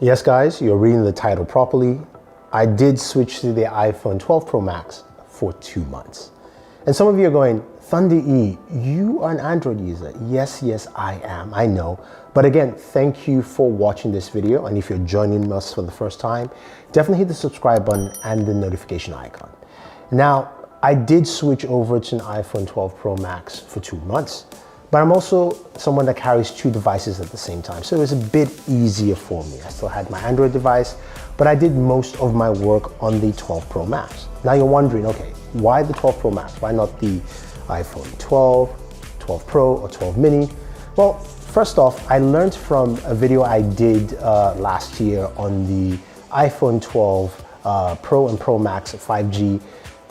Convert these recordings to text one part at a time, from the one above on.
Yes, guys, you're reading the title properly. I did switch to the iPhone 12 Pro Max for 2 months. And some of you are going, Thunder E, you are an Android user. Yes, I am, I know. But again, thank you for watching this video. And if you're joining us for the first time, definitely hit the subscribe button and the notification icon. Now, I did switch over to an iPhone 12 Pro Max for 2 months. But I'm also someone that carries 2 devices at the same time, so it was a bit easier for me. I still had my Android device, but I did most of my work on the 12 Pro Max. Now you're wondering, okay, why the 12 Pro Max? Why not the iPhone 12, 12 Pro, or 12 mini? Well, first off, I learned from a video I did last year on the iPhone 12 Pro and Pro Max 5G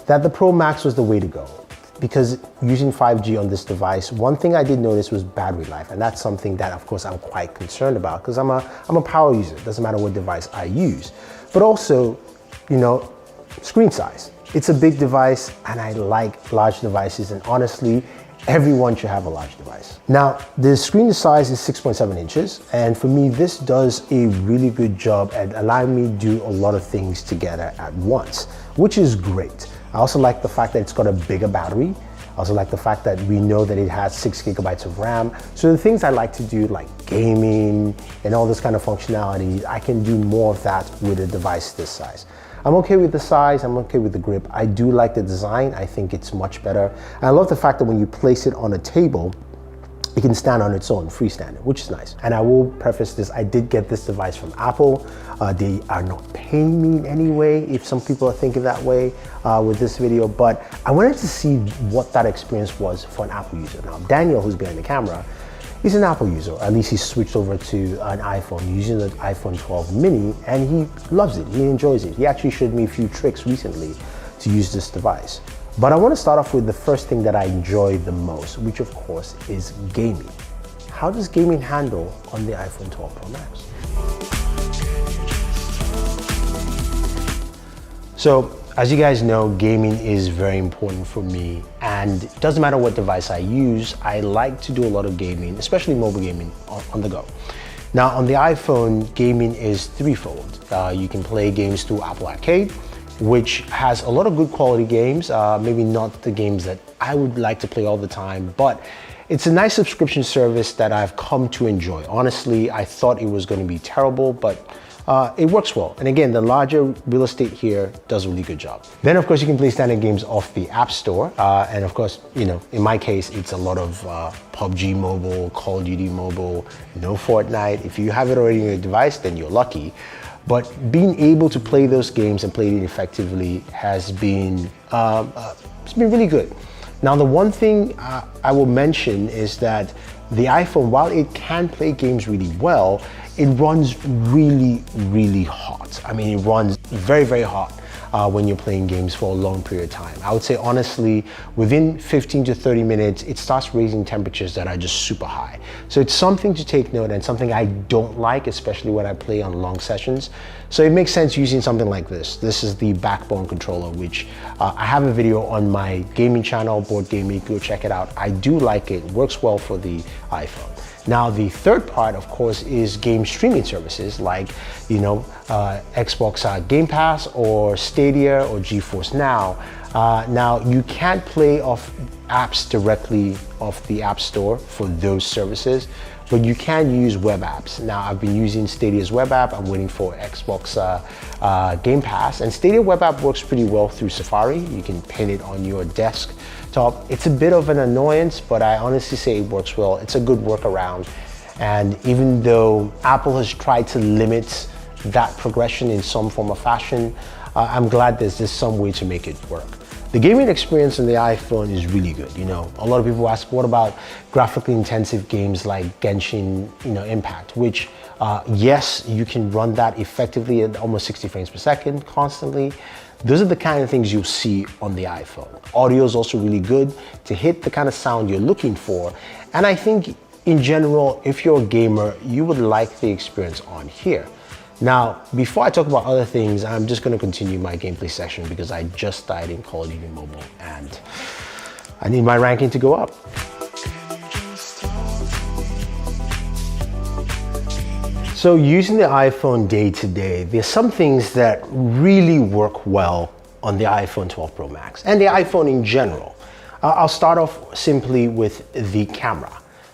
that the Pro Max was the way to go. Because using 5G on this device, one thing I did notice was battery life, and that's something that, of course, I'm quite concerned about because I'm a power user. It doesn't matter what device I use. But also, screen size. It's a big device, and I like large devices, and honestly, everyone should have a large device. Now, the screen size is 6.7 inches, and for me, this does a really good job at allowing me to do a lot of things together at once, which is great. I also like the fact that it's got a bigger battery. I also like the fact that we know that it has 6 gigabytes of RAM. So the things I like to do, like gaming and all this kind of functionality, I can do more of that with a device this size. I'm okay with the size, I'm okay with the grip. I do like the design, I think it's much better. And I love the fact that when you place it on a table, it can stand on its own, freestanding, which is nice. And I will preface this, I did get this device from Apple. They are not paying me in any way, if some people are thinking that way with this video, but I wanted to see what that experience was for an Apple user. Now, Daniel, who's behind the camera, he's an Apple user. At least he switched over to an iPhone using the iPhone 12 mini, and he loves it, he enjoys it. He actually showed me a few tricks recently to use this device. But I want to start off with the first thing that I enjoy the most, which of course is gaming. How does gaming handle on the iPhone 12 Pro Max? So, as you guys know, gaming is very important for me, and it doesn't matter what device I use, I like to do a lot of gaming, especially mobile gaming on the go. Now, on the iPhone, gaming is threefold. You can play games through Apple Arcade, which has a lot of good quality games, maybe not the games that I would like to play all the time, but it's a nice subscription service that I've come to enjoy. Honestly, I thought it was going to be terrible, but it works well. And again, the larger real estate here does a really good job. Then of course you can play standard games off the App Store. And of course, in my case, it's a lot of PUBG Mobile, Call of Duty Mobile, no Fortnite. If you have it already on your device, then you're lucky. But being able to play those games and play it effectively has been, it's been really good. Now, the one thing I will mention is that the iPhone, while it can play games really well, it runs really, really hot. I mean, it runs very, very hot when you're playing games for a long period of time. I would say honestly, within 15 to 30 minutes, it starts raising temperatures that are just super high. So it's something to take note and something I don't like, especially when I play on long sessions. So it makes sense using something like this. This is the Backbone controller, which I have a video on my gaming channel, Board Gaming, go check it out. I do like it, works well for the iPhone. Now, the third part, of course, is game streaming services like, Xbox Game Pass or Stadia or GeForce Now. Now, you can't play off apps directly off the App Store for those services, but you can use web apps. Now, I've been using Stadia's web app. I'm waiting for Xbox Game Pass, and Stadia web app works pretty well through Safari. You can pin it on your desktop. It's a bit of an annoyance, but I honestly say it works well. It's a good workaround. And even though Apple has tried to limit that progression in some form or fashion, I'm glad there's just some way to make it work. The gaming experience on the iPhone is really good. A lot of people ask, what about graphically intensive games like Genshin, Impact, which yes, you can run that effectively at almost 60 frames per second constantly. Those are the kind of things you'll see on the iPhone. Audio is also really good to hit the kind of sound you're looking for. And I think in general, if you're a gamer, you would like the experience on here. Now, before I talk about other things, I'm just going to continue my gameplay session because I just died in Call of Duty Mobile and I need my ranking to go up. So using the iPhone day to day, there's some things that really work well on the iPhone 12 Pro Max and the iPhone in general. I'll start off simply with the camera.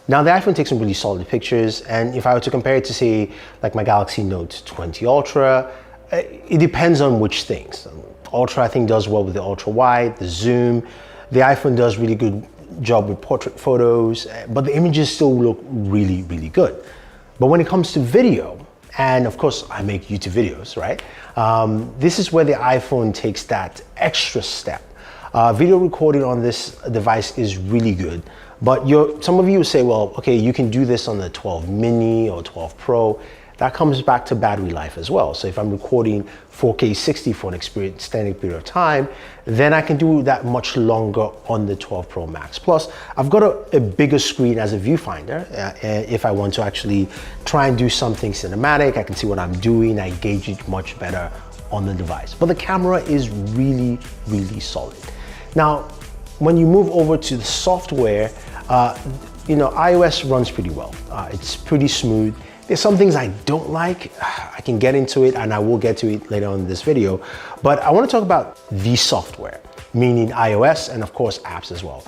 Now the iPhone takes some really solid pictures, and if I were to compare it to say like my Galaxy Note 20 Ultra, it depends on which things. Ultra I think does well with the ultra wide, the zoom. The iPhone does really good job with portrait photos, but the images still look really, really good. But when it comes to video, and of course I make YouTube videos, right? This is where the iPhone takes that extra step. Video recording on this device is really good, but some of you will say, well, okay, you can do this on the 12 mini or 12 Pro. That comes back to battery life as well. So if I'm recording 4K 60 for an extended period of time, then I can do that much longer on the 12 Pro Max. Plus, I've got a bigger screen as a viewfinder. If I want to actually try and do something cinematic, I can see what I'm doing. I gauge it much better on the device. But the camera is really, really solid. Now, when you move over to the software, iOS runs pretty well. It's pretty smooth. There's some things I don't like. I can get into it, and I will get to it later on in this video. But I want to talk about the software, meaning iOS and of course apps as well.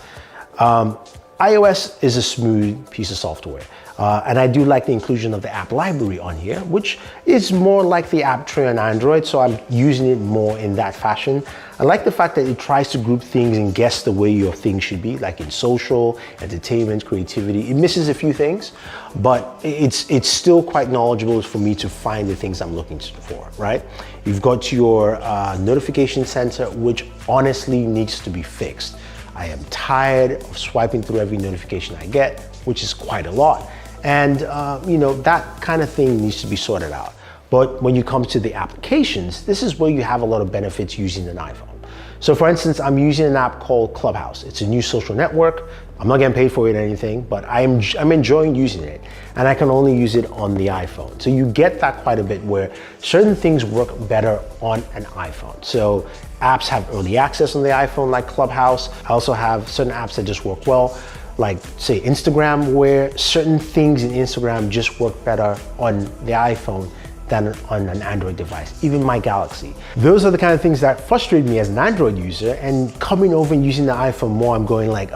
iOS is a smooth piece of software. And I do like the inclusion of the app library on here, which is more like the app tray on Android, so I'm using it more in that fashion. I like the fact that it tries to group things and guess the way your thing should be, like in social, entertainment, creativity. It misses a few things, but it's still quite knowledgeable for me to find the things I'm looking for, right? You've got your notification center, which honestly needs to be fixed. I am tired of swiping through every notification I get, which is quite a lot. And that kind of thing needs to be sorted out. But when you come to the applications, this is where you have a lot of benefits using an iPhone. So for instance, I'm using an app called Clubhouse. It's a new social network. I'm not getting paid for it or anything, but I'm enjoying using it. And I can only use it on the iPhone. So you get that quite a bit where certain things work better on an iPhone. So apps have early access on the iPhone like Clubhouse. I also have certain apps that just work well, like say Instagram, where certain things in Instagram just work better on the iPhone than on an Android device, even my Galaxy. Those are the kind of things that frustrate me as an Android user, and coming over and using the iPhone more, I'm going like,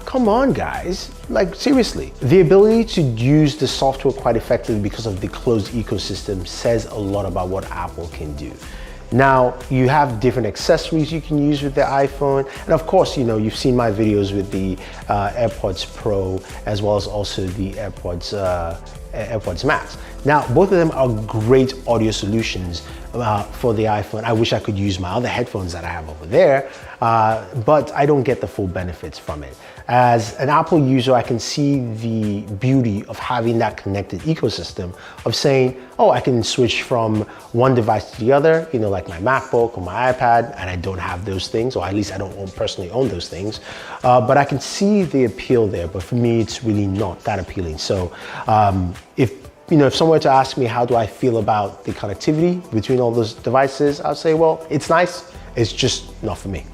come on guys, like seriously. The ability to use the software quite effectively because of the closed ecosystem says a lot about what Apple can do. Now, you have different accessories you can use with the iPhone. And of course, you've seen my videos with the AirPods Pro, as well as also the AirPods Max. Now, both of them are great audio solutions for the iPhone. I wish I could use my other headphones that I have over there, but I don't get the full benefits from it. As an Apple user, I can see the beauty of having that connected ecosystem of saying, I can switch from one device to the other, like my MacBook or my iPad, and I don't have those things, or at least I don't personally own those things, but I can see the appeal there. But for me, it's really not that appealing. So if someone were to ask me how do I feel about the connectivity between all those devices, I'll say, well, it's nice, it's just not for me.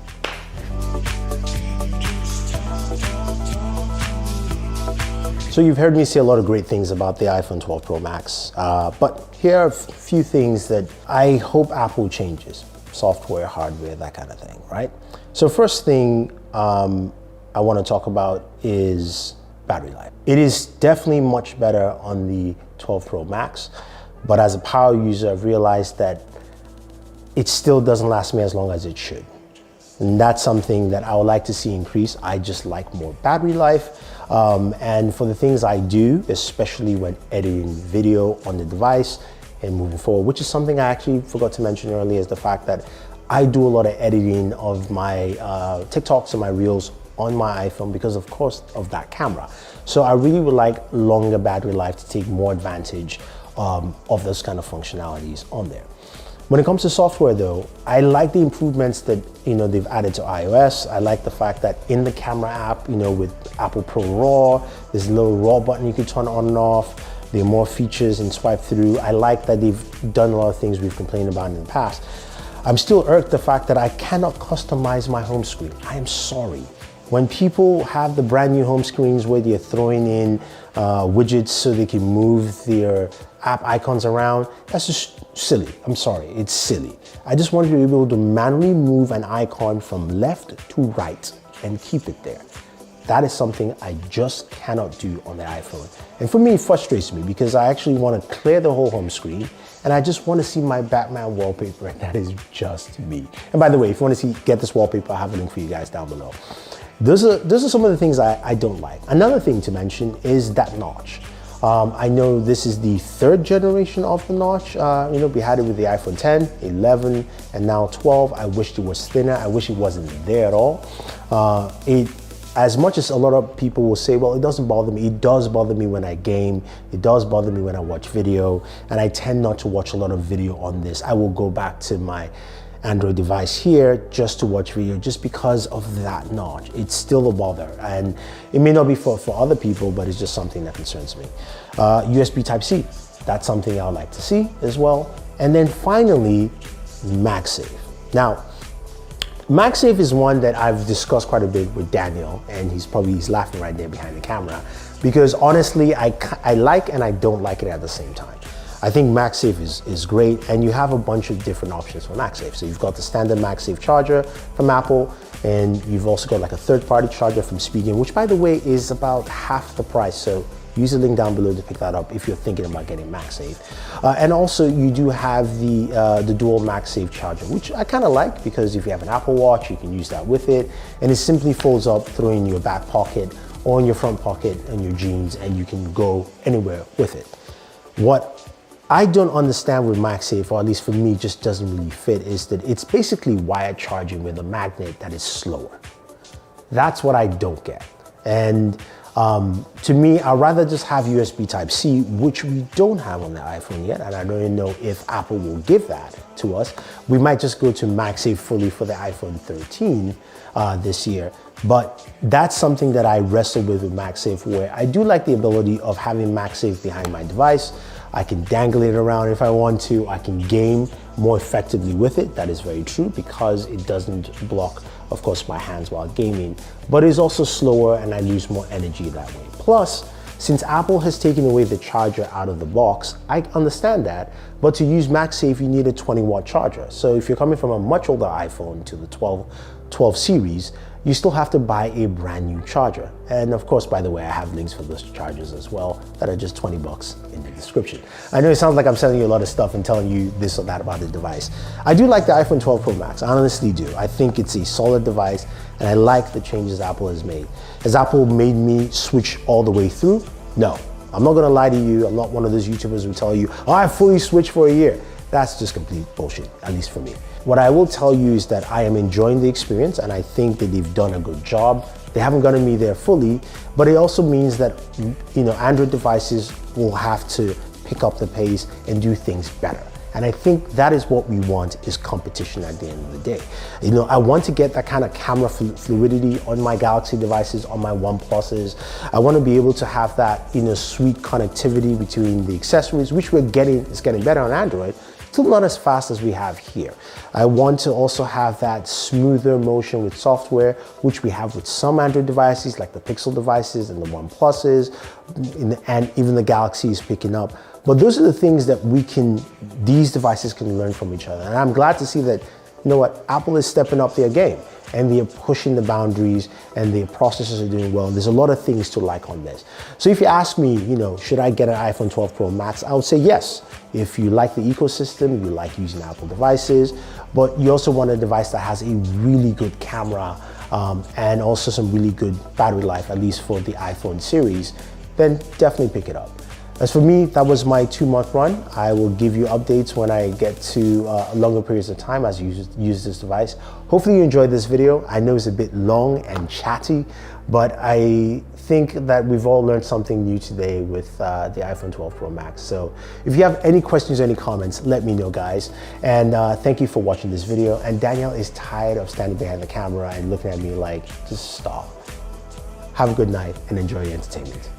So you've heard me say a lot of great things about the iPhone 12 Pro Max, but here are a few things that I hope Apple changes. Software, hardware, that kind of thing, right? So first thing I want to talk about is battery life. It is definitely much better on the 12 Pro Max, but as a power user, I've realized that it still doesn't last me as long as it should. And that's something that I would like to see increase. I just like more battery life. And for the things I do, especially when editing video on the device and moving forward, which is something I actually forgot to mention earlier, is the fact that I do a lot of editing of my TikToks and my Reels on my iPhone because of course of that camera. So I really would like longer battery life to take more advantage of those kind of functionalities on there. When it comes to software though, I like the improvements that they've added to iOS. I like the fact that in the camera app, with Apple Pro RAW, there's a little RAW button you can turn on and off. There are more features and swipe through. I like that they've done a lot of things we've complained about in the past. I'm still irked the fact that I cannot customize my home screen. I am sorry. When people have the brand new home screens where they're throwing in widgets so they can move their app icons around. That's just silly. I'm sorry, it's silly. I just want you to be able to manually move an icon from left to right and keep it there. That is something I just cannot do on the iPhone. And for me, it frustrates me because I actually want to clear the whole home screen and I just want to see my Batman wallpaper, and that is just me. And by the way, if you want to get this wallpaper, I have a link for you guys down below. Those are some of the things I don't like. Another thing to mention is that notch. I know this is the third generation of the notch. We had it with the iPhone 10, 11, and now 12. I wished it was thinner. I wish it wasn't there at all. As much as a lot of people will say, well, it doesn't bother me, it does bother me when I game, it does bother me when I watch video, and I tend not to watch a lot of video on this. I will go back to my Android device here just to watch video just because of that notch. It's still a bother, and it may not be for other people, but it's just something that concerns me. USB Type-C, that's something I would like to see as well. And then finally, MagSafe. Now, MagSafe is one that I've discussed quite a bit with Daniel, and he's laughing right there behind the camera, because honestly, I like and I don't like it at the same time. I think MagSafe is great, and you have a bunch of different options for MagSafe. So you've got the standard MagSafe charger from Apple, and you've also got like a third-party charger from Spigen, which by the way is about half the price. So use the link down below to pick that up if you're thinking about getting MagSafe. And also you do have the dual MagSafe charger, which I kind of like because if you have an Apple Watch, you can use that with it. And it simply folds up, throw in your back pocket or in your front pocket and your jeans, and you can go anywhere with it. What I don't understand with MagSafe, or at least for me, just doesn't really fit, is that it's basically wired charging with a magnet that is slower. That's what I don't get. And to me, I'd rather just have USB Type-C, which we don't have on the iPhone yet, and I don't even know if Apple will give that to us. We might just go to MagSafe fully for the iPhone 13 this year. But that's something that I wrestle with MagSafe, where I do like the ability of having MagSafe behind my device. I can dangle it around if I want to. I can game more effectively with it. That is very true, because it doesn't block, of course, my hands while gaming, but it's also slower and I lose more energy that way. Plus, since Apple has taken away the charger out of the box, I understand that, but to use MagSafe, you need a 20-watt charger. So if you're coming from a much older iPhone to the 12 series, you still have to buy a brand new charger. And of course, by the way, I have links for those chargers as well that are just 20 bucks in the description. I know it sounds like I'm selling you a lot of stuff and telling you this or that about the device. I do like the iPhone 12 Pro Max, I honestly do. I think it's a solid device, and I like the changes Apple has made. Has Apple made me switch all the way through? No, I'm not gonna lie to you. I'm not one of those YouTubers who tell you, oh, I fully switched for a year. That's just complete bullshit, at least for me. What I will tell you is that I am enjoying the experience, and I think that they've done a good job. They haven't gotten me there fully, but it also means that, Android devices will have to pick up the pace and do things better. And I think that is what we want, is competition at the end of the day. I want to get that kind of camera fluidity on my Galaxy devices, on my OnePluses. I want to be able to have that, sweet connectivity between the accessories, which it's getting better on Android. Still not as fast as we have here. I want to also have that smoother motion with software, which we have with some Android devices, like the Pixel devices and the OnePluses, and even the Galaxy is picking up. But those are the things that these devices can learn from each other. And I'm glad to see that, Apple is stepping up their game, and they're pushing the boundaries, and their processors are doing well. And there's a lot of things to like on this. So if you ask me, should I get an iPhone 12 Pro Max? I would say yes. If you like the ecosystem, you like using Apple devices, but you also want a device that has a really good camera and also some really good battery life, at least for the iPhone series, then definitely pick it up. As for me, that was my 2-month run. I will give you updates when I get to longer periods of time as you use this device. Hopefully you enjoyed this video. I know it's a bit long and chatty, but I think that we've all learned something new today with the iPhone 12 Pro Max. So if you have any questions or any comments, let me know, guys. And thank you for watching this video. And Danielle is tired of standing behind the camera and looking at me like, just stop. Have a good night and enjoy your entertainment.